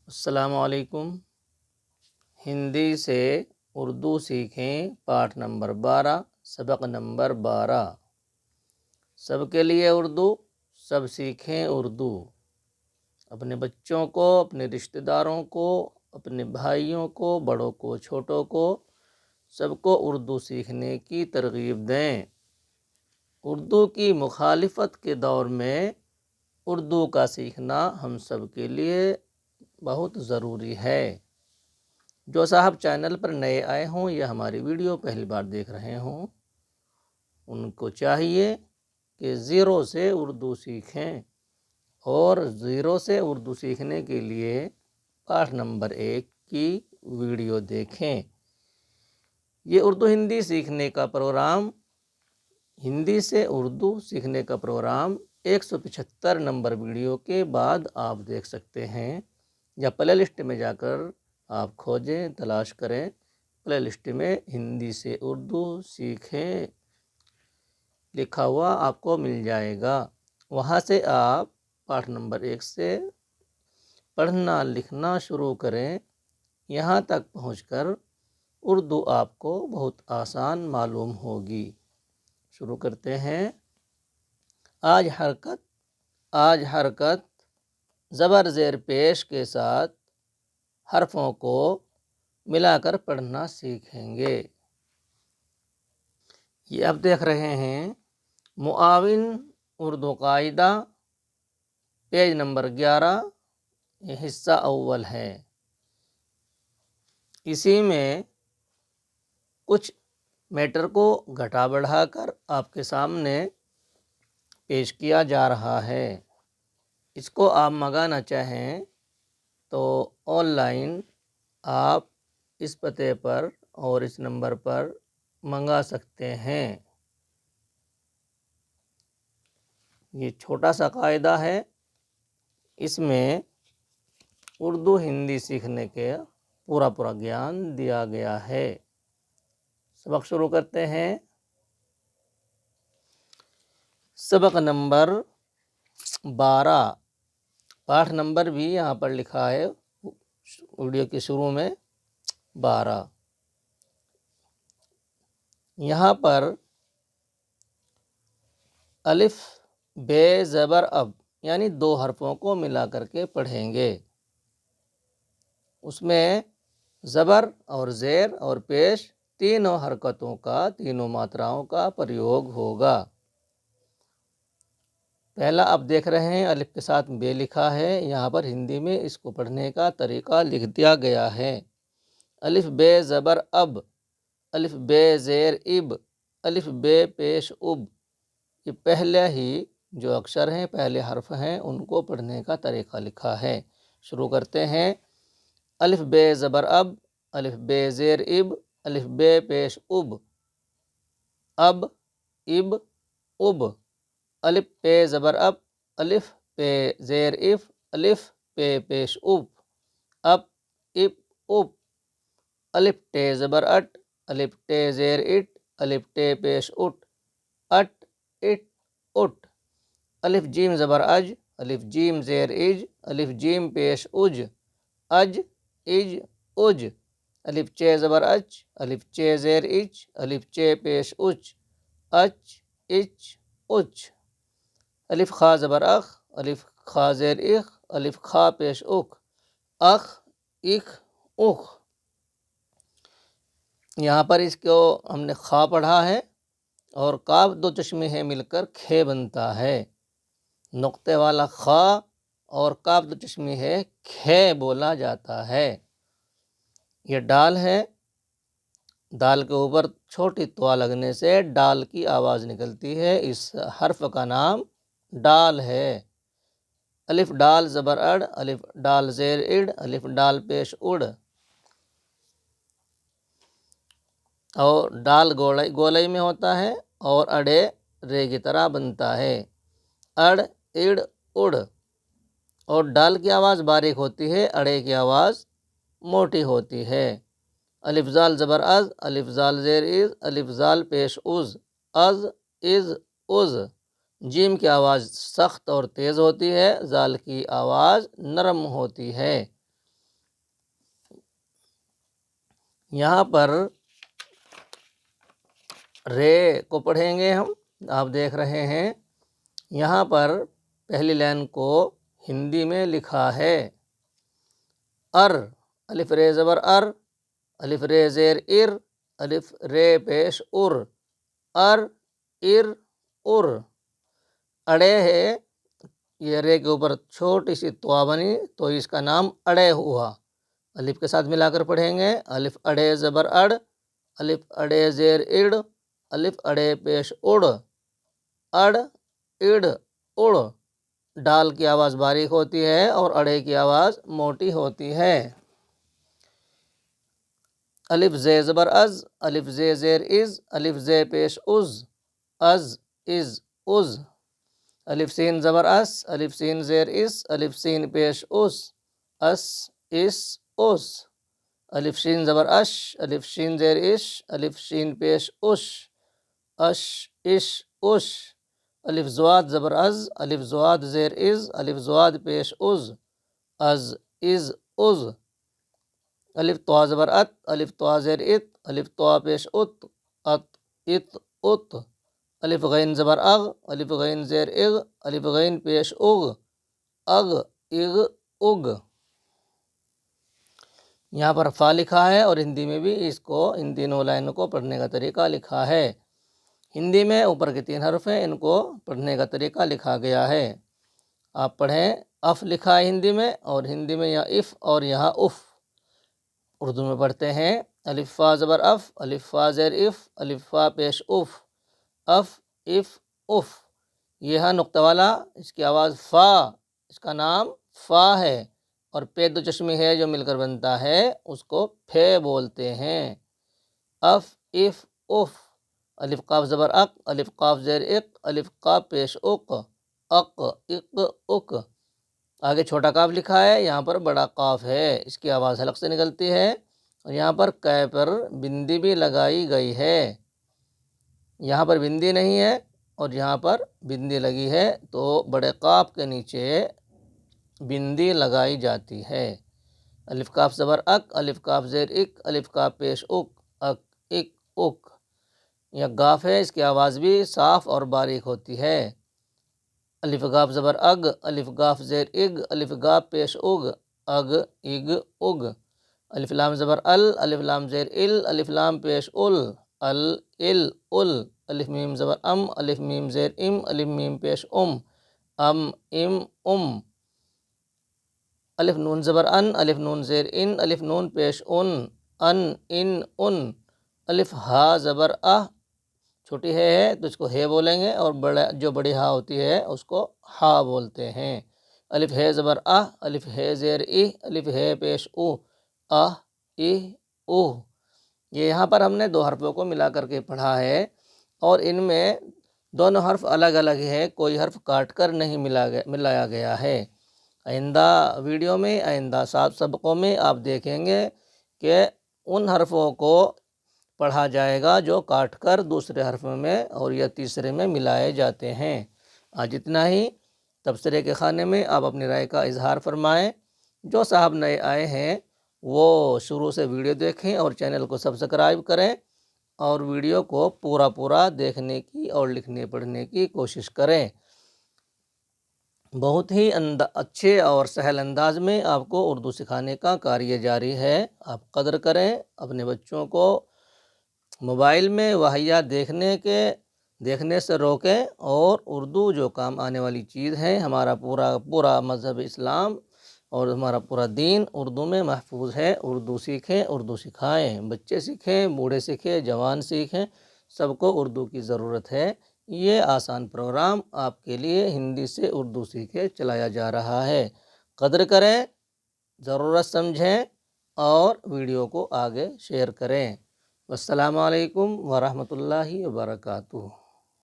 السلام علیکم۔ ہندی سے اردو سیکھیں پاٹھ نمبر 12 سبق نمبر 12۔ سب کے لیے اردو، سب سیکھیں اردو۔ اپنے بچوں کو، اپنے رشتہ داروں کو، اپنے بھائیوں کو، بڑوں کو، چھوٹوں کو، سب کو اردو سیکھنے کی ترغیب دیں۔ اردو کی مخالفت کے دور میں اردو کا سیکھنا ہم سب کے لیے بہت ضروری ہے۔ جو صاحب چینل پر نئے آئے ہوں یا ہماری ویڈیو پہلی بار دیکھ رہے ہوں، ان کو چاہیے کہ زیرو سے اردو سیکھیں، اور زیرو سے اردو سیکھنے کے لیے پاٹھ نمبر 1 کی ویڈیو دیکھیں۔ یہ اردو ہندی سیکھنے کا پروگرام، ہندی سے اردو سیکھنے کا پروگرام 175 نمبر ویڈیو کے بعد آپ دیکھ سکتے ہیں، یا پلے لسٹ میں جا کر آپ کھوجیں، تلاش کریں، پلے لسٹ میں ہندی سے اردو سیکھیں لکھا ہوا آپ کو مل جائے گا۔ وہاں سے آپ پاٹھ نمبر 1 سے پڑھنا لکھنا شروع کریں، یہاں تک پہنچ کر اردو آپ کو بہت آسان معلوم ہوگی۔ شروع کرتے ہیں۔ آج حرکت زبر زیر پیش کے ساتھ حرفوں کو ملا کر پڑھنا سیکھیں گے۔ یہ اب دیکھ رہے ہیں معاون اردو قاعدہ، پیج نمبر 11، یہ حصہ اول ہے۔ اسی میں کچھ میٹر کو گھٹا بڑھا کر آپ کے سامنے پیش کیا جا رہا ہے۔ اس کو آپ منگانا چاہیں تو آن لائن آپ اس پتے پر اور اس نمبر پر منگا سکتے ہیں۔ یہ چھوٹا سا قاعدہ ہے، اس میں اردو ہندی سیکھنے کے پورا گیان دیا گیا ہے۔ سبق شروع کرتے ہیں۔ سبق نمبر 12، پاٹھ نمبر بھی یہاں پر لکھا ہے ویڈیو کے شروع میں، 12۔ یہاں پر الف بے زبر اب یعنی 2 حرفوں کو ملا کر کے پڑھیں گے۔ اس میں زبر اور زیر اور پیش تینوں حرکتوں کا، تینوں ماتراؤں کا پریوگ ہوگا۔ پہلا آپ دیکھ رہے ہیں الف کے ساتھ بے لکھا ہے، یہاں پر ہندی میں اس کو پڑھنے کا طریقہ لکھ دیا گیا ہے۔ الف بے زبر اب، الف بے زیر اب، الف بے پیش اب، یہ پہلے ہی جو اکشر ہیں، پہلے حرف ہیں، ان کو پڑھنے کا طریقہ لکھا ہے۔ شروع کرتے ہیں۔ الف بے زبر اب، الف بے زیر اب، الف بے پیش اب، اب، اب، اب، الف پے زبر اب، الف پے زیر اف، الف پے پیش اب، اب، اپ، اپ، الف ٹے زبر اٹ، الف ٹے زیر اٹ، الف ٹے پیش اٹ، اٹ، اٹ، اٹ، الف جیم زبر اج، الف جیم زیر اج، الف جیم پیش اج، اج، اج، اج، الف چے زبر اچ، الف چے زیر اچ، الف چے پیش اچ، اچ، اچ، اچ، الف خا زبر اخ، الف خا زیر اخ، الف خا پیش اخ، اخ، اخ، اخ۔ یہاں پر اس کو ہم نے خا پڑھا ہے، اور کاف 2 چشمے ہیں مل کر کھے بنتا ہے۔ نقطے والا خا اور کاف 2 چشمے ہے کھے بولا جاتا ہے۔ یہ ڈال ہے، دال کے اوپر چھوٹی توا لگنے سے ڈال کی آواز نکلتی ہے، اس حرف کا نام ڈال ہے۔ الف ڈال زبر اڑ، الف ڈال زیر اڑ، الف ڈال پیش اڑ، اور ڈال گولئی میں ہوتا ہے، اور اڑے رے کی طرح بنتا ہے۔ اڑ، اڑ، اڑ، اور ڈال کی آواز باریک ہوتی ہے، اڑے کی آواز موٹی ہوتی ہے۔ الف زال زبر از، الف زال زیر از، الف زال پیش از، از، از، از، جیم کی آواز سخت اور تیز ہوتی ہے، زال کی آواز نرم ہوتی ہے۔ यहाँ पर रे को पढ़ेंगे हम। आप देख रहे हैं यहाँ पर पहली लाइन को हिंदी में लिखा है अर, अलिफ रे ज़बर अर, अलिफ रे ज़ेर इर, अलिफ रे पेश उर, अर इर उर। अड़े है, ये रे के ऊपर छोटी सी त्वा बनी तो इसका नाम अड़े हुआ। अलिफ के साथ मिलाकर पढ़ेंगे अलिफ अड़े ज़बर अड़, अलिफ अड़े ज़ेर इड़, अलिफ अड़े पेश उड़, अड़ इड़ उड़। डाल की आवाज़ बारीक होती है और अड़े की आवाज़ मोटी होती है। अलिफ ज़े ज़बर अज़, अलिफ ज़े ज़ेर इज़, अलिफ ज़े पेश उज़, अज़ इज़ उज़। अलिफ सीन ज़बर अस, अलिफ सीन ज़ेर इस, अलिफ सीन पेश उस, अस इस उस। अलिफ शीन ज़बर अश, अलिफ शीन ज़ेर इश, अलिफ शीन पेश उश, अश इश उश। अलिफ ज़वाद ज़बर अज़, अलिफ ज़वाद ज़ेर इज़, अलिफ ज़वाद पेश उज़, अज़ इज़ उज़। अलिफ त्वा ज़बर अत, अलिफ त्वा ज़ेर इत, अलिफ त्वा पेश उत, अत इत उत। अलिफ गैन ज़बर अग, अलिफ गैन ज़ेर इग, अलिफ गैन पेश उग, अग इग उग। यहाँ पर फ़ा लिखा है और हिंदी में भी इसको इन तीनों लाइनों को पढ़ने का तरीका लिखा है। हिंदी में ऊपर के 3 हर्फ हैं, इनको पढ़ने का तरीका लिखा गया है। आप पढ़ें, अफ लिखा है हिंदी में और हिंदी में यहाँ इफ़ और यहाँ उफ़। उर्दू में पढ़ते हैं अलिफ फ़ा ज़बर अफ, अलिफ फ़ा ज़ेर इफ़, अलिफ फ़ा पेश उफ़, अफ इफ़ उफ़। यह नुक्ता वाला, इसकी आवाज़ फ़ा, इसका नाम फ़ा है और पे दो चश्मे है जो मिलकर बनता है उसको फे बोलते हैं। अफ इफ़ उफ़। अलिफ काफ ज़बर अक, अलिफ काफ ज़ेर इक, अलिफ काफ पेश उक, अक इक उक। आगे छोटा काफ लिखा है, यहाँ पर बड़ा काफ है, इसकी आवाज़ हलक से निकलती है और यहाँ पर कै पर बिंदी भी लगाई गई है। यहाँ पर बिंदी नहीं है और यहाँ पर बिंदी लगी है तो बड़े काफ के नीचे बिंदी लगाई जाती है। अलिफ काफ ज़बर अक, अलिफ काफ ज़ेर इक, अलिफ काफ पेश उक, अक इक उक। यह गाफ है, इसकी आवाज़ भी साफ़ और बारीक होती है। अलिफ गाफ ज़बर अग, अलिफ गाफ ज़ेर इग, अलिफ गाफ पेश उग, अग इग उग। अलिफ लाम ज़बर अल, अलिफ लाम ज़ेर इल, अलिफ लाम पेश उल, अल इल उल। अलिफ मीम ज़बर अम, अलिफ मीम ज़ेर इम, अलिफ मीम पेश अम इम उम। अलिफ नून ज़बर अन, अलिफ नून ज़ेर इन, अलिफ नून पेश उन, अन इन उन। अलिफ हा ज़बर अह, छोटी है तो इसको हे बोलेंगे और जो बड़ी हा होती है उसको हा बोलते हैं। अलिफ है ज़बर आह, अलिफ है ज़ेर इह, अलिफ है पेश उ, आह इह उह। ये यहाँ पर हमने 2 हर्फ़ों को मिला करके पढ़ा है और इनमें दोनों हर्फ अलग अलग है, कोई हर्फ काट कर नहीं मिलाया गया है। आइंदा वीडियो में, आइंदा सबकों में आप देखेंगे कि उन हर्फ़ों को पढ़ा जाएगा जो काट कर दूसरे हर्फ में और या तीसरे में मिलाए जाते हैं। आज इतना ही। तबसरे के खाने में आप अपनी राय का इजहार फरमाएं। जो साहब नए आए हैं वो शुरू से वीडियो देखें और चैनल को सब्सक्राइब करें और वीडियो को पूरा देखने की और लिखने पढ़ने की कोशिश करें। बहुत ही अच्छे और सहल अंदाज में आपको उर्दू सिखाने का कार्य जारी है। आप कदर करें, अपने बच्चों को मोबाइल में वाहियात देखने से रोकें और उर्दू जो काम आने वाली चीज़ है, हमारा पूरा मज़हब इस्लाम और हमारा पूरा दीन उर्दू में महफूज है। उर्दू सीखें, उर्दू सिखाएं, बच्चे सीखें, बूढ़े सीखें, जवान सीखें, सबको उर्दू की ज़रूरत है। ये आसान प्रोग्राम आपके लिए हिंदी से उर्दू सीखे चलाया जा रहा है। कदर करें, ज़रूरत समझें और वीडियो को आगे शेयर करें। अस्सलामु अलैकुम वरहमतुल्लाहि वबरकातुहू।